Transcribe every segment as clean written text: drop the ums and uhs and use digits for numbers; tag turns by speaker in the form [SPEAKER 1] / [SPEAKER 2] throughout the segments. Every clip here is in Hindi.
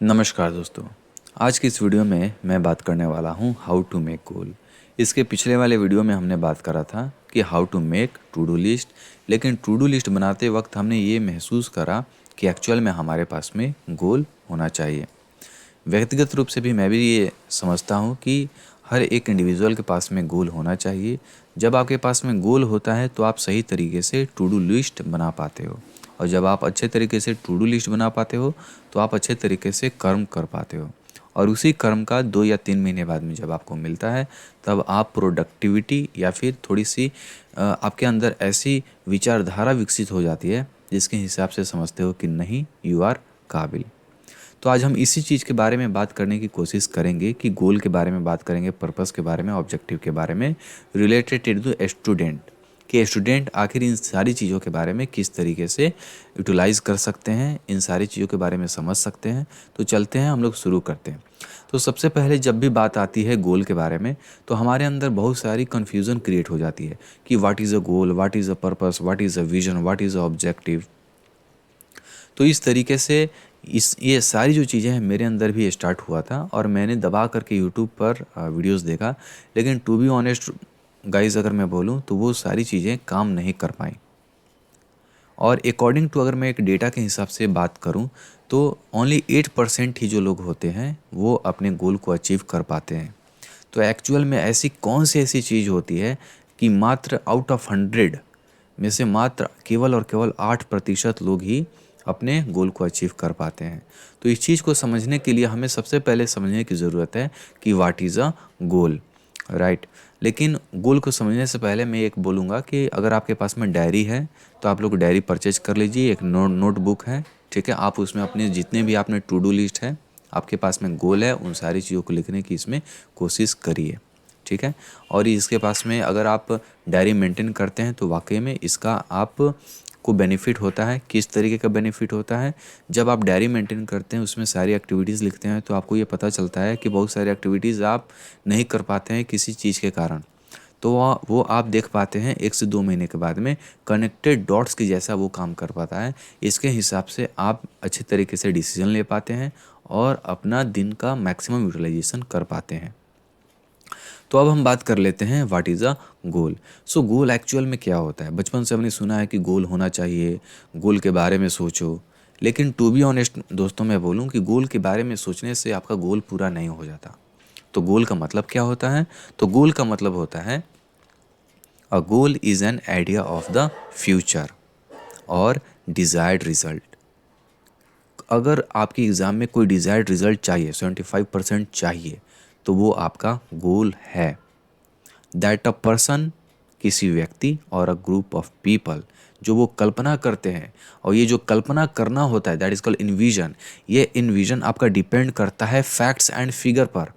[SPEAKER 1] नमस्कार दोस्तों। आज की इस वीडियो में मैं बात करने वाला हूँ हाउ टू मेक गोल। इसके पिछले वाले वीडियो में हमने बात करा था कि how to make to do list, लेकिन टू डू लिस्ट बनाते वक्त हमने ये महसूस करा कि एक्चुअल में हमारे पास में गोल होना चाहिए। व्यक्तिगत रूप से भी मैं भी ये समझता हूँ कि हर एक इंडिविजुअल के पास में गोल होना चाहिए। जब आपके पास में गोल होता है तो आप सही तरीके से टू डू लिस्ट बना पाते हो, और जब आप अच्छे तरीके से टू डू लिस्ट बना पाते हो तो आप अच्छे तरीके से कर्म कर पाते हो, और उसी कर्म का 2 या 3 महीने बाद में जब आपको मिलता है तब आप प्रोडक्टिविटी या फिर थोड़ी सी आपके अंदर ऐसी विचारधारा विकसित हो जाती है जिसके हिसाब से समझते हो कि नहीं, यू आर काबिल। तो आज हम इसी चीज़ के बारे में बात करने की कोशिश करेंगे कि गोल के बारे में बात करेंगे, पर्पस के बारे में, ऑब्जेक्टिव के बारे में, रिलेटेड टू स्टूडेंट, कि स्टूडेंट आखिर इन सारी चीज़ों के बारे में किस तरीके से यूटिलाइज कर सकते हैं, इन सारी चीज़ों के बारे में समझ सकते हैं। तो चलते हैं, हम लोग शुरू करते हैं। तो सबसे पहले जब भी बात आती है गोल के बारे में तो हमारे अंदर बहुत सारी कन्फ्यूज़न क्रिएट हो जाती है कि what is a goal, what is a purpose, what is a vision, what is a objective. तो इस तरीके से इस ये सारी जो चीज़ें हैं मेरे अंदर भी स्टार्ट हुआ था, और मैंने दबा करके यूट्यूब पर वीडियोस देखा, लेकिन टू बी ऑनेस्ट गाइज अगर मैं बोलूँ तो वो सारी चीज़ें काम नहीं कर पाई। और अकॉर्डिंग टू अगर मैं एक डेटा के हिसाब से बात करूं तो ओनली 8% ही जो लोग होते हैं वो अपने गोल को अचीव कर पाते हैं। तो एक्चुअल में ऐसी कौन सी ऐसी चीज़ होती है कि मात्र आउट ऑफ 100 में से मात्र केवल और केवल 8% लोग ही अपने गोल को अचीव कर पाते हैं। तो इस चीज़ को समझने के लिए हमें सबसे पहले समझने की ज़रूरत है कि what is a goal, right. लेकिन गोल को समझने से पहले मैं एक बोलूँगा कि अगर आपके पास में डायरी है तो आप लोग डायरी परचेज कर लीजिए। एक नोटबुक है, ठीक है। आप उसमें अपने जितने भी आपने टू डू लिस्ट है, आपके पास में गोल है, उन सारी चीज़ों को लिखने की इसमें कोशिश करिए, ठीक है। और इसके पास में अगर आप डायरी मेंटेन करते हैं तो वाकई में इसका आप को बेनिफिट होता है। किस तरीके का बेनिफिट होता है? जब आप डायरी मेंटेन करते हैं, उसमें सारी एक्टिविटीज़ लिखते हैं, तो आपको ये पता चलता है कि बहुत सारी एक्टिविटीज़ आप नहीं कर पाते हैं किसी चीज़ के कारण। तो वो आप देख पाते हैं 1 से 2 महीने के बाद में कनेक्टेड डॉट्स की जैसा वो काम कर पाता है। इसके हिसाब से आप अच्छे तरीके से डिसीजन ले पाते हैं और अपना दिन का मैक्सिमम यूटिलाइजेशन कर पाते हैं। तो अब हम बात कर लेते हैं what is a goal. So goal actual में क्या होता है? बचपन से हमने सुना है कि गोल होना चाहिए, गोल के बारे में सोचो। लेकिन टू बी ऑनेस्ट दोस्तों, मैं बोलूँ कि गोल के बारे में सोचने से आपका गोल पूरा नहीं हो जाता। तो गोल का मतलब क्या होता है? तो गोल का मतलब होता है a goal is an idea of the future और डिज़ायर्ड रिजल्ट। अगर आपकी एग्ज़ाम में कोई डिज़ायर्ड रिजल्ट चाहिए, 75% चाहिए, तो वो आपका गोल है। दैट अ पर्सन, किसी व्यक्ति और अ ग्रुप ऑफ पीपल, जो वो कल्पना करते हैं। और ये जो कल्पना करना होता है दैट इज़ कॉल्ड इनविजन। ये इनविजन आपका डिपेंड करता है फैक्ट्स एंड फिगर पर।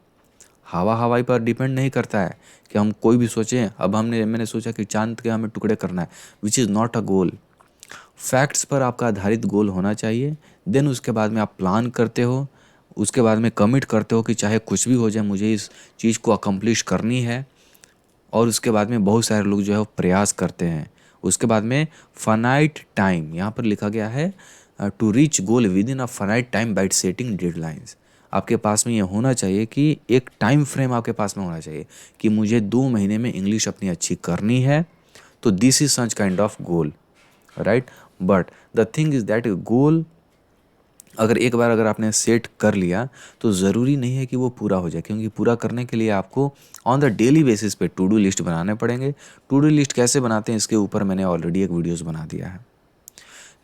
[SPEAKER 1] हवा हवाई पर डिपेंड नहीं करता है कि हम कोई भी सोचें। अब मैंने सोचा कि चांद के हमें टुकड़े करना है, which is not a goal. Facts पर आपका आधारित गोल होना चाहिए। देन उसके बाद में आप प्लान करते हो, उसके बाद में कमिट करते हो कि चाहे कुछ भी हो जाए मुझे इस चीज़ को अकम्प्लिश करनी है। और उसके बाद में बहुत सारे लोग जो है वो प्रयास करते हैं। उसके बाद में फाइनाइट टाइम, यहाँ पर लिखा गया है to reach goal within a finite time by setting deadlines. आपके पास में ये होना चाहिए कि एक टाइम फ्रेम आपके पास में होना चाहिए कि मुझे 2 महीने में इंग्लिश अपनी अच्छी करनी है। तो this is such kind of goal, right. But the thing is that goal अगर एक बार अगर आपने सेट कर लिया तो ज़रूरी नहीं है कि वो पूरा हो जाए, क्योंकि पूरा करने के लिए आपको ऑन द डेली बेसिस पे टू डू लिस्ट बनाने पड़ेंगे। टू डू लिस्ट कैसे बनाते हैं इसके ऊपर मैंने ऑलरेडी एक वीडियोस बना दिया है।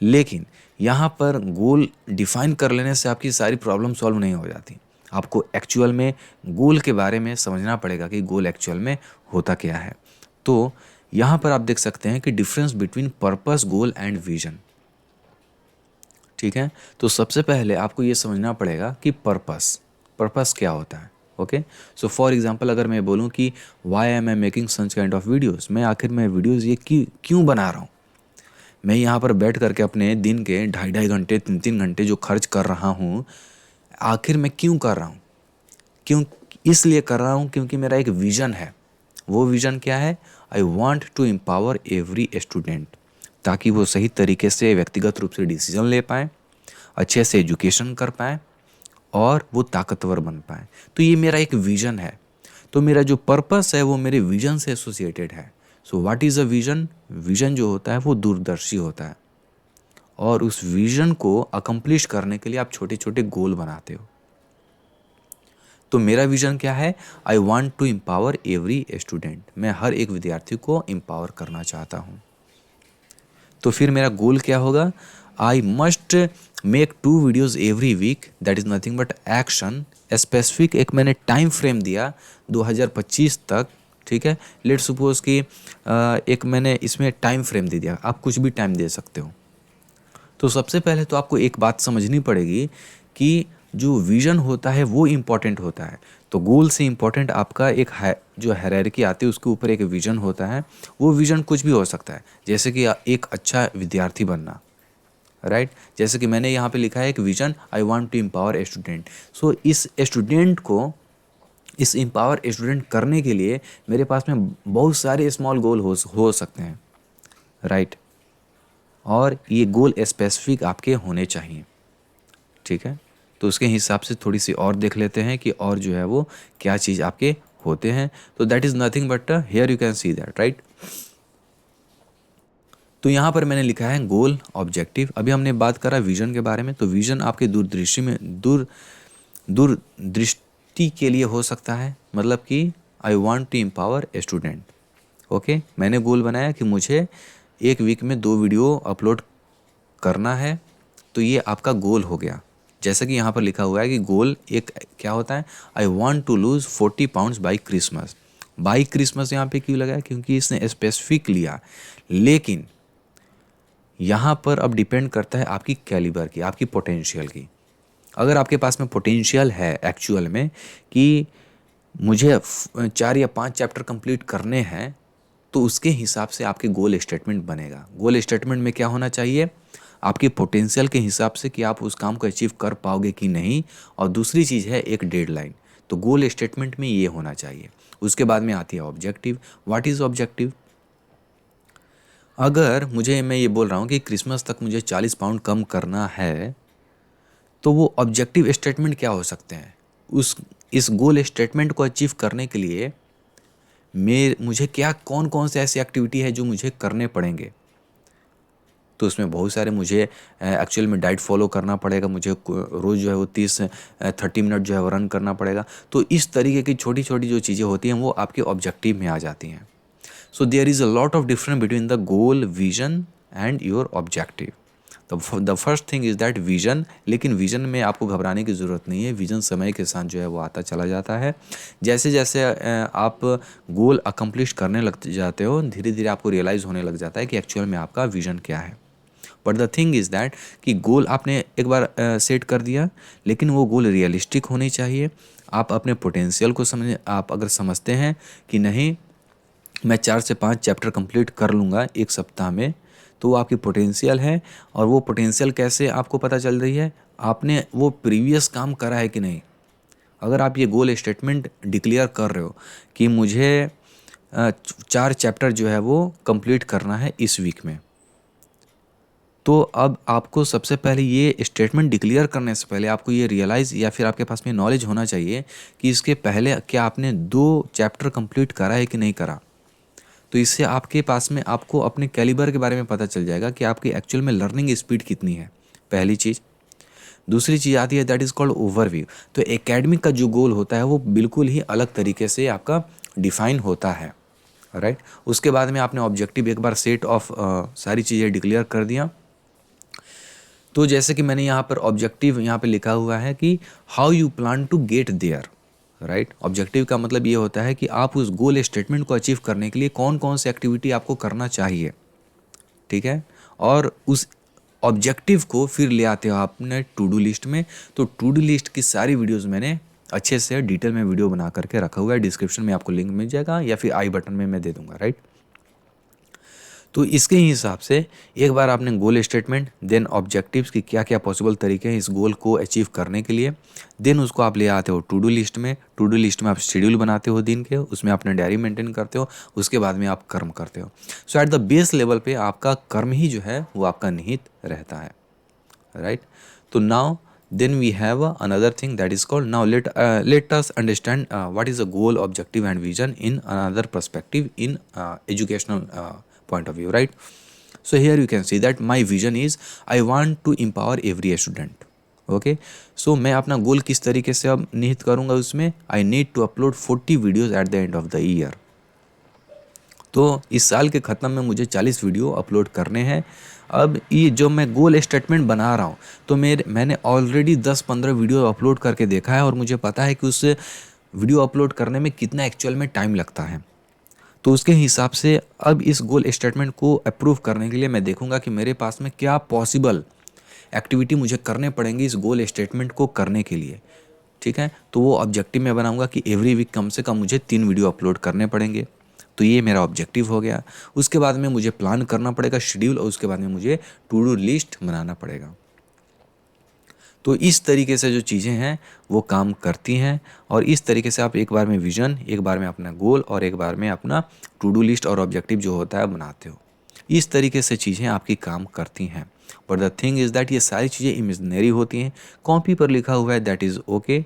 [SPEAKER 1] लेकिन यहाँ पर गोल डिफाइन कर लेने से आपकी सारी प्रॉब्लम सॉल्व नहीं हो जाती। आपको एक्चुअल में गोल के बारे में समझना पड़ेगा कि गोल एक्चुअल में होता क्या है। तो यहाँ पर आप देख सकते हैं कि difference between purpose, goal and vision, ठीक है। तो सबसे पहले आपको ये समझना पड़ेगा कि पर्पस क्या होता है। ओके, सो फॉर एग्जांपल अगर मैं बोलूँ कि why am I making such kind of videos, मैं आखिर में वीडियोस ये क्यों बना रहा हूँ। मैं यहाँ पर बैठ करके अपने दिन के 2.5-2.5 घंटे, 3-3 घंटे जो खर्च कर रहा हूँ, आखिर मैं क्यों कर रहा हूँ? क्यों? इसलिए कर रहा हूँ क्योंकि मेरा एक विज़न है। वो विज़न क्या है? I want to empower every student, ताकि वो सही तरीके से व्यक्तिगत रूप से डिसीजन ले पाएँ, अच्छे से एजुकेशन कर पाएँ, और वो ताकतवर बन पाए। तो ये मेरा एक विजन है। तो मेरा जो पर्पस है वो मेरे विजन से एसोसिएटेड है। So what is a vision? Vision जो होता है वो दूरदर्शी होता है, और उस विजन को अकम्प्लिश करने के लिए आप छोटे छोटे गोल बनाते हो। तो मेरा विजन क्या है? I want to empower every student. मैं हर एक विद्यार्थी को एम्पावर करना चाहता हूँ। तो फिर मेरा गोल क्या होगा? I must make 2 videos every week, that is nothing but action. Specific एक मैंने टाइम फ्रेम दिया 2025 तक, ठीक है। लेट सपोज कि एक मैंने इसमें टाइम फ्रेम दे दिया, आप कुछ भी टाइम दे सकते हो। तो सबसे पहले तो आपको एक बात समझनी पड़ेगी कि जो विज़न होता है वो इम्पॉर्टेंट होता है। तो गोल से इम्पॉर्टेंट आपका एक जो हायरार्की आती है उसके ऊपर एक विज़न होता है। वो विज़न कुछ भी हो सकता है, जैसे कि एक अच्छा विद्यार्थी बनना, राइट। जैसे कि मैंने यहाँ पे लिखा है एक vision, I want to empower a student. So इस स्टूडेंट को, इस एम्पावर स्टूडेंट करने के लिए मेरे पास में बहुत सारे स्मॉल गोल हो सकते हैं, राइट। और ये गोल स्पेसिफिक आपके होने चाहिए, ठीक है। तो उसके हिसाब से थोड़ी सी और देख लेते हैं कि और जो है वो क्या चीज़ आपके होते हैं। तो that is nothing but here you can see that, right. तो यहाँ पर मैंने लिखा है गोल ऑब्जेक्टिव। अभी हमने बात करा विजन के बारे में। तो विजन आपके दूरदृष्टि के लिए हो सकता है, मतलब कि I want to empower a student. Okay, मैंने गोल बनाया कि मुझे एक वीक में 2 वीडियो अपलोड करना है। तो ये आपका गोल हो गया। जैसा कि यहाँ पर लिखा हुआ है कि गोल एक क्या होता है? I want to lose 40 pounds by Christmas. By Christmas यहाँ पे क्यों लगाया? क्योंकि इसने स्पेसिफिक लिया। लेकिन यहाँ पर अब डिपेंड करता है आपकी कैलिबर की, आपकी पोटेंशियल की। अगर आपके पास में पोटेंशियल है एक्चुअल में कि मुझे 4 या 5 चैप्टर कंप्लीट करने हैं, तो उसके हिसाब से आपके गोल स्टेटमेंट बनेगा। गोल स्टेटमेंट में क्या होना चाहिए? आपकी पोटेंशियल के हिसाब से कि आप उस काम को अचीव कर पाओगे कि नहीं, और दूसरी चीज़ है एक डेडलाइन। तो गोल स्टेटमेंट में ये होना चाहिए। उसके बाद में आती है ऑब्जेक्टिव। What is objective? अगर मैं ये बोल रहा हूँ कि क्रिसमस तक मुझे 40 पाउंड कम करना है, तो वो ऑब्जेक्टिव स्टेटमेंट क्या हो सकते हैं? इस गोल स्टेटमेंट को अचीव करने के लिए मुझे क्या, कौन कौन से ऐसी एक्टिविटी है जो मुझे करने पड़ेंगे? तो उसमें बहुत सारे मुझे एक्चुअल में डाइट फॉलो करना पड़ेगा। मुझे रोज़ जो है वो 30 मिनट जो है वो रन करना पड़ेगा। तो इस तरीके की छोटी छोटी जो चीज़ें होती हैं वो आपके ऑब्जेक्टिव में आ जाती हैं। So there is a lot of difference between the goal, vision and your objective. The first thing is that vision. लेकिन विजन में आपको घबराने की ज़रूरत नहीं है। विजन समय के साथ जो है वो आता चला जाता है। जैसे जैसे आप गोल अकम्प्लिश करने लग जाते हो, धीरे धीरे आपको रियलाइज़ होने लग जाता है कि एक्चुअल में आपका विजन क्या है। But the thing is that कि गोल आपने एक बार सेट कर दिया, लेकिन वो गोल रियलिस्टिक होनी चाहिए। आप अपने पोटेंशियल को आप अगर समझते हैं कि नहीं, मैं 4 से 5 चैप्टर कंप्लीट कर लूँगा एक सप्ताह में, तो वो आपकी पोटेंशियल है। और वो पोटेंशियल कैसे आपको पता चल रही है? आपने वो प्रीवियस काम करा है कि नहीं। अगर आप ये गोल स्टेटमेंट डिक्लेयर कर रहे हो कि मुझे 4 चैप्टर जो है वो कंप्लीट करना है इस वीक में, तो अब आपको सबसे पहले ये स्टेटमेंट डिक्लेयर करने से पहले आपको ये रियलाइज़ या फिर आपके पास में नॉलेज होना चाहिए कि इसके पहले क्या आपने 2 चैप्टर कंप्लीट करा है कि नहीं करा। तो इससे आपके पास में आपको अपने कैलिबर के बारे में पता चल जाएगा कि आपकी एक्चुअल में लर्निंग स्पीड कितनी है, पहली चीज़। दूसरी चीज़ आती है दैट इज़ कॉल्ड ओवरव्यू। तो एकेडमिक का जो गोल होता है वो बिल्कुल ही अलग तरीके से आपका डिफाइन होता है, राइट। उसके बाद में आपने ऑब्जेक्टिव एक बार सेट ऑफ सारी चीज़ें डिक्लेयर कर दिया। तो जैसे कि मैंने यहाँ पर ऑब्जेक्टिव यहाँ पे लिखा हुआ है कि how you plan to get there, right. Objective का मतलब ये होता है कि आप उस गोल स्टेटमेंट को अचीव करने के लिए कौन कौन सी एक्टिविटी आपको करना चाहिए, ठीक है। और उस ऑब्जेक्टिव को फिर ले आते हो आपने टू डू लिस्ट में। तो टू डू लिस्ट की सारी वीडियोस मैंने अच्छे से डिटेल में वीडियो बना करके रखा हुआ है। डिस्क्रिप्शन में आपको लिंक मिल जाएगा या फिर आई बटन में मैं दे दूंगा, राइट। तो इसके हिसाब से एक बार आपने गोल स्टेटमेंट, देन ऑब्जेक्टिव्स की क्या क्या पॉसिबल तरीके हैं इस गोल को अचीव करने के लिए, देन उसको आप ले आते हो टू डू लिस्ट में। टू डू लिस्ट में आप शेड्यूल बनाते हो दिन के, उसमें अपने डायरी मेंटेन करते हो, उसके बाद में आप कर्म करते हो। सो एट द बेस लेवल पे आपका कर्म ही जो है वो आपका निहित रहता है, राइट। तो now Then we have another thing that is called, now let us understand what is a goal, objective and vision in another perspective, in educational point of view, right? So here you can see that my vision is I want to empower every student. Okay so मैं अपना गोल किस तरीके से अब निहित करूँगा उसमें, I need to upload 40 videos at the end of the year. तो इस साल के ख़त्म में मुझे 40 वीडियो अपलोड करने हैं। अब ये जो मैं गोल स्टेटमेंट बना रहा हूँ, तो मैंने ऑलरेडी 10-15 वीडियो अपलोड करके देखा है और मुझे पता है कि उस वीडियो अपलोड करने में कितना एक्चुअल में टाइम लगता है। तो उसके हिसाब से अब इस गोल स्टेटमेंट को अप्रूव करने के लिए मैं देखूंगा कि मेरे पास में क्या पॉसिबल एक्टिविटी मुझे करने पड़ेंगी इस गोल स्टेटमेंट को करने के लिए, ठीक है। तो वो ऑब्जेक्टिव मैं बनाऊंगा कि एवरी वीक कम से कम मुझे 3 वीडियो अपलोड करने पड़ेंगे। तो ये मेरा ऑब्जेक्टिव हो गया। उसके बाद में मुझे प्लान करना पड़ेगा शेड्यूल, और उसके बाद में मुझे टू डू लिस्ट बनाना पड़ेगा। तो इस तरीके से जो चीज़ें हैं वो काम करती हैं, और इस तरीके से आप एक बार में विज़न, एक बार में अपना गोल और एक बार में अपना टू डू लिस्ट और ऑब्जेक्टिव जो होता है बनाते हो। इस तरीके से चीज़ें आपकी काम करती हैं। But the thing is that ये सारी चीज़ें इमेजिनरी होती हैं, कॉपी पर लिखा हुआ है that is okay,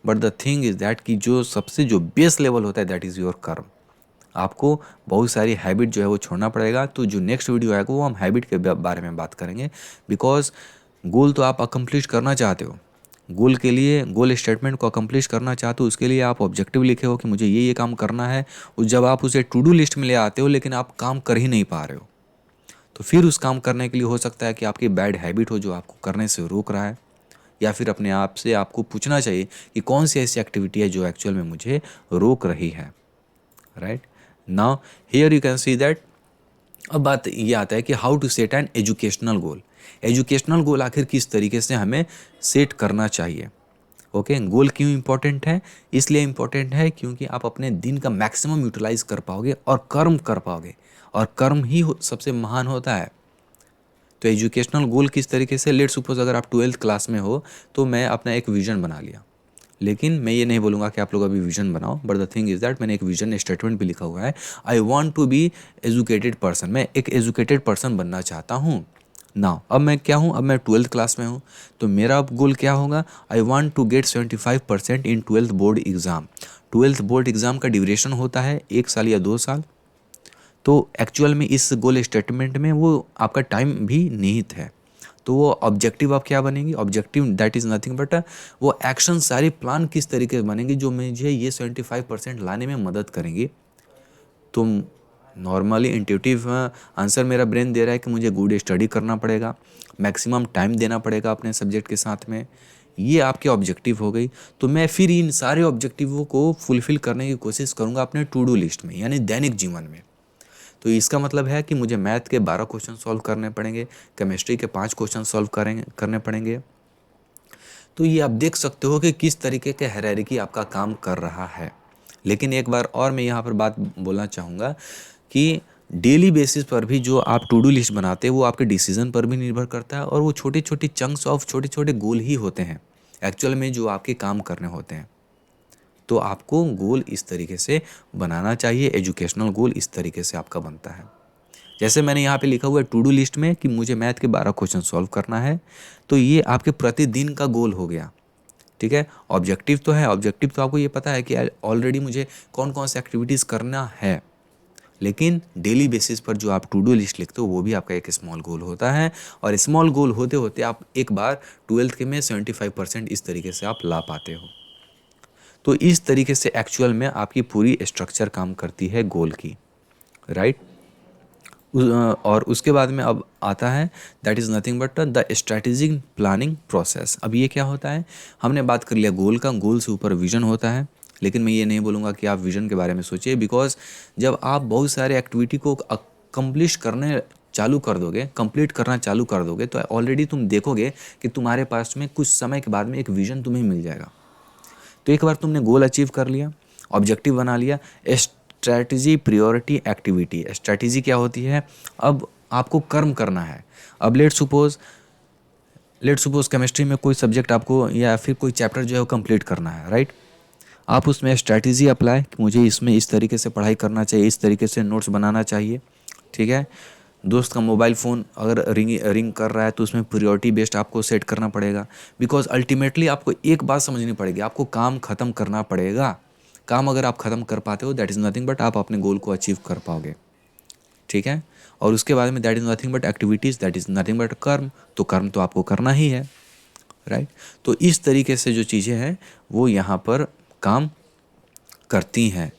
[SPEAKER 1] but the thing is that कि जो सबसे जो बेस लेवल होता है दैट इज़ योर कर्म। आपको बहुत सारी हैबिट जो है वो छोड़ना पड़ेगा। तो जो नेक्स्ट वीडियो आएगा वो हम हैबिट के बारे में बात करेंगे, बिकॉज गोल तो आप अकम्प्लिश करना चाहते हो, गोल के लिए गोल स्टेटमेंट को अकम्प्लिश करना चाहते हो, उसके लिए आप ऑब्जेक्टिव लिखे हो कि मुझे ये काम करना है। और जब आप उसे टू डू लिस्ट में ले आते हो लेकिन आप काम कर ही नहीं पा रहे हो, तो फिर उस काम करने के लिए हो सकता है कि आपकी बैड हैबिट हो जो आपको करने से रोक रहा है, या फिर अपने आप से आपको पूछना चाहिए कि कौन सी ऐसी एक्टिविटी है जो एक्चुअल में मुझे रोक रही है, right. Now here you can see that अब बात ये आता है कि how to set an educational goal. Educational goal आखिर किस तरीके से हमें सेट करना चाहिए। ओके गोल क्यों इंपॉर्टेंट है, इसलिए इंपॉर्टेंट है क्योंकि आप अपने दिन का मैक्सिमम यूटिलाइज कर पाओगे और कर्म कर पाओगे, और कर्म ही सबसे महान होता है। तो एजुकेशनल गोल किस तरीके से, लेट सपोज अगर आप 12th क्लास में हो तो मैं अपना एक विजन बना लिया, लेकिन मैं ये नहीं बोलूँगा कि आप लोग अभी विजन बनाओ, but the thing is that मैंने एक विजन स्टेटमेंट भी लिखा हुआ है, I want to be educated person. मैं एक एजुकेटेड पर्सन बनना चाहता हूँ। नाउ अब मैं क्या हूँ, अब मैं 12th क्लास में हूँ, तो मेरा अब गोल क्या होगा, I want to get 75% in 12th board exam. 12th board exam का ड्यूरेशन होता है 1 साल या 2 साल। तो एक्चुअल में इस गोल स्टेटमेंट में वो आपका टाइम भी निहित है। तो वो ऑब्जेक्टिव आप क्या बनेंगे, objective that is nothing but वो एक्शन, सारी प्लान किस तरीके से बनेंगे जो मुझे ये 75% लाने में मदद करेंगी। तो नॉर्मली इंट्यूटिव आंसर मेरा ब्रेन दे रहा है कि मुझे गुड स्टडी करना पड़ेगा, मैक्सिमम टाइम देना पड़ेगा अपने सब्जेक्ट के साथ में। ये आपके ऑब्जेक्टिव हो गई। तो मैं फिर इन सारे ऑब्जेक्टिवों को फुलफिल करने की कोशिश करूँगा अपने टू डू लिस्ट में, यानी दैनिक जीवन में। तो इसका मतलब है कि मुझे मैथ के 12 क्वेश्चन सॉल्व करने पड़ेंगे, केमिस्ट्री के 5 क्वेश्चन सॉल्व करने पड़ेंगे। तो ये आप देख सकते हो कि किस तरीके के हायरार्की आपका काम कर रहा है। लेकिन एक बार और मैं यहाँ पर बात बोलना चाहूँगा कि डेली बेसिस पर भी जो आप टू डू लिस्ट बनाते हैं वो आपके डिसीजन पर भी निर्भर करता है, और वो छोटी छोटी चंक्स ऑफ छोटे छोटे गोल ही होते हैं एक्चुअल में जो आपके काम करने होते हैं। तो आपको गोल इस तरीके से बनाना चाहिए, एजुकेशनल गोल इस तरीके से आपका बनता है। जैसे मैंने यहाँ पे लिखा हुआ है टू डू लिस्ट में कि मुझे मैथ के 12 क्वेश्चन सॉल्व करना है, तो ये आपके प्रतिदिन का गोल हो गया, ठीक है। ऑब्जेक्टिव तो है, ऑब्जेक्टिव तो आपको ये पता है कि ऑलरेडी मुझे कौन कौन सी एक्टिविटीज़ करना है, लेकिन डेली बेसिस पर जो आप टू डू लिस्ट लिखते हो वो भी आपका एक स्मॉल गोल होता है, और स्मॉल गोल होते होते आप एक बार 12th के में 75% इस तरीके से आप ला पाते हो। तो इस तरीके से एक्चुअल में आपकी पूरी स्ट्रक्चर काम करती है गोल की, राइट। और उसके बाद में अब आता है that is nothing but the strategic planning process. अब ये क्या होता है, हमने बात कर लिया गोल का, गोल से ऊपर विजन होता है। लेकिन मैं ये नहीं बोलूँगा कि आप विजन के बारे में सोचिए, बिकॉज जब आप बहुत सारे एक्टिविटी को अकम्प्लिश करने चालू कर दोगे, कंप्लीट करना चालू कर दोगे, तो ऑलरेडी तुम देखोगे कि तुम्हारे पास में कुछ समय के बाद में एक विजन तुम्हें मिल जाएगा। तो एक बार तुमने गोल अचीव कर लिया, ऑब्जेक्टिव बना लिया, स्ट्रैटेजी, प्रायोरिटी, एक्टिविटी। स्ट्रैटेजी क्या होती है, अब आपको कर्म करना है। अब लेट सपोज केमिस्ट्री में कोई सब्जेक्ट आपको या फिर कोई चैप्टर जो है वो कंप्लीट करना है, राइट। आप उसमें स्ट्रैटेजी अप्लाई कि मुझे इसमें इस तरीके से पढ़ाई करना चाहिए, इस तरीके से नोट्स बनाना चाहिए, ठीक है। दोस्त का मोबाइल फ़ोन अगर रिंग कर रहा है तो उसमें प्रायोरिटी बेस्ड आपको सेट करना पड़ेगा, बिकॉज अल्टीमेटली आपको एक बात समझनी पड़ेगी, आपको काम ख़त्म करना पड़ेगा। काम अगर आप ख़त्म कर पाते हो दैट इज़ नथिंग बट आप अपने गोल को अचीव कर पाओगे, ठीक है। और उसके बाद में that is nothing but activities, that is nothing but कर्म, तो कर्म तो आपको करना ही है, राइट। तो इस तरीके से जो चीज़ें हैं वो यहाँ पर काम करती हैं।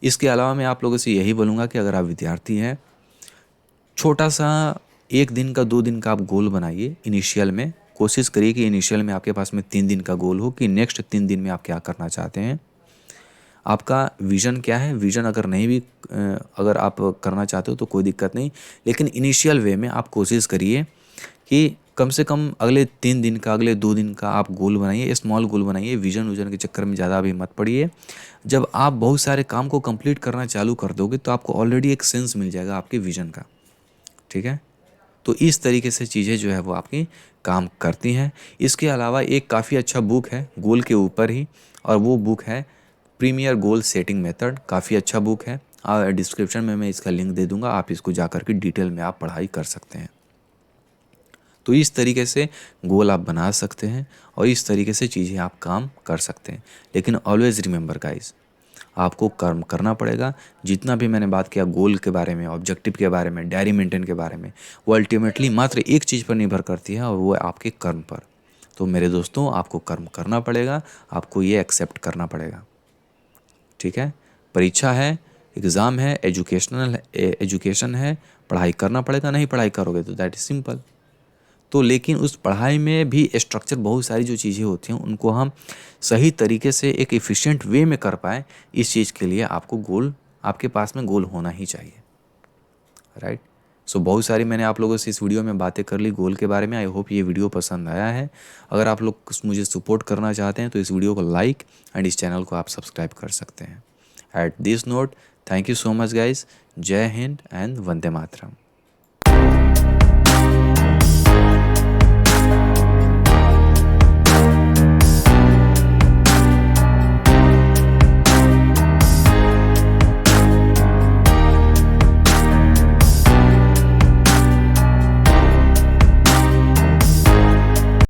[SPEAKER 1] इसके अलावा मैं आप लोगों से यही बोलूँगा कि अगर आप विद्यार्थी हैं, छोटा सा 1 दिन का 2 दिन का आप गोल बनाइए। इनिशियल में कोशिश करिए कि इनिशियल में आपके पास में 3 दिन का गोल हो कि नेक्स्ट 3 दिन में आप क्या करना चाहते हैं, आपका विज़न क्या है। विज़न अगर नहीं भी अगर आप करना चाहते हो तो कोई दिक्कत नहीं, लेकिन इनिशियल वे में आप कोशिश करिए कि कम से कम अगले 3 दिन का, अगले 2 दिन का आप गोल बनाइए, स्मॉल गोल बनाइए। विज़न के चक्कर में ज़्यादा अभी मत पड़िए। जब आप बहुत सारे काम को कंप्लीट करना चालू कर दोगे तो आपको ऑलरेडी एक सेंस मिल जाएगा आपके विज़न का, ठीक है। तो इस तरीके से चीज़ें जो है वो आपकी काम करती हैं। इसके अलावा एक काफ़ी अच्छा बुक है गोल के ऊपर ही, और वो बुक है प्रीमियर गोल सेटिंग मेथड। काफ़ी अच्छा बुक है, डिस्क्रिप्शन में मैं इसका लिंक दे दूंगा, आप इसको जा कर के डिटेल में आप पढ़ाई कर सकते हैं। तो इस तरीके से गोल आप बना सकते हैं और इस तरीके से चीज़ें आप काम कर सकते हैं। लेकिन ऑलवेज़ रिमेंबर गाइस, आपको कर्म करना पड़ेगा। जितना भी मैंने बात किया गोल के बारे में, ऑब्जेक्टिव के बारे में, डायरी मेंटेन के बारे में, वो अल्टीमेटली मात्र एक चीज़ पर निर्भर करती है और वो है आपके कर्म पर। तो मेरे दोस्तों, आपको कर्म करना पड़ेगा, आपको ये एक्सेप्ट करना पड़ेगा, ठीक है। परीक्षा है, एग्ज़ाम है, एजुकेशन है, पढ़ाई करना पड़ेगा। नहीं पढ़ाई करोगे तो दैट इज़ सिंपल। तो लेकिन उस पढ़ाई में भी स्ट्रक्चर, बहुत सारी जो चीज़ें होती हैं उनको हम सही तरीके से एक एफिशिएंट वे में कर पाएँ, इस चीज़ के लिए आपको गोल, आपके पास में गोल होना ही चाहिए, राइट। सो बहुत सारी मैंने आप लोगों से इस वीडियो में बातें कर ली गोल के बारे में। आई होप ये वीडियो पसंद आया है। अगर आप लोग मुझे सपोर्ट करना चाहते हैं तो इस वीडियो को लाइक एंड इस चैनल को आप सब्सक्राइब कर सकते हैं। At this note, thank you so much guys. जय हिंद एंड वंदे मातरम।